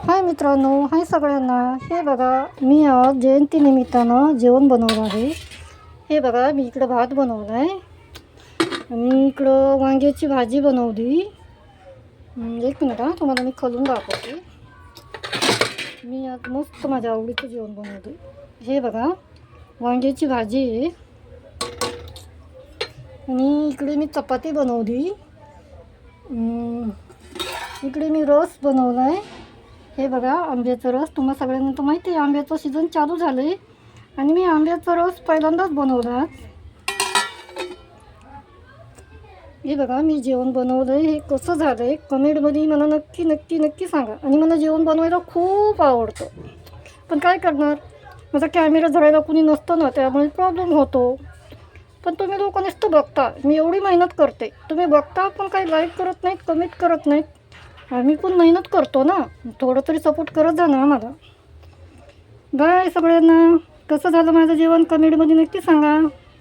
हाय मित्रांनो, हाय सगळ्यांना. हे बघा, मी आज जयंतीनिमित्तानं जेवण बनवलं आहे. हे बघा, मी इकडं भात बनवला आहे आणि इकडं वांग्याची भाजी बनवली. एक मिनिट हा, तुम्हाला मी खोलून दाखवते. मी आज मस्त माझ्या आवडीचं जेवण बनवते. हे बघा, वांग्याची भाजी आहे आणि इकडे मी चपाती बनवली. इकडे मी रस बनवला आहे. हे बघा, आंब्याचा रस. तुम्हाला सगळ्यांना तर माहिती आहे, आंब्याचं सीझन चालू झालं आहे आणि मी आंब्याचा रस पहिल्यांदाच बनवला. हे बघा, मी जेवण बनवलं आहे. हे कसं झालं आहे कमेंटमध्ये मला नक्की नक्की नक्की सांगा. आणि मला जेवण बनवायला खूप आवडतं, पण काय करणार, माझा कॅमेरा धरायला कुणी नसतं ना, त्यामुळे प्रॉब्लेम होतो. पण तुम्ही लोक नुसतं बघता, मी एवढी मेहनत करते, तुम्ही बघता पण काही लाईक करत नाहीत, कमेंट करत नाहीत. आम्ही पण मेहनत करतो ना, थोडं तरी सपोर्ट करत जा ना आम्हाला. बाय सगळ्यांना. कसं झालं माझं जेवण कमेंटमध्ये नक्की सांगा.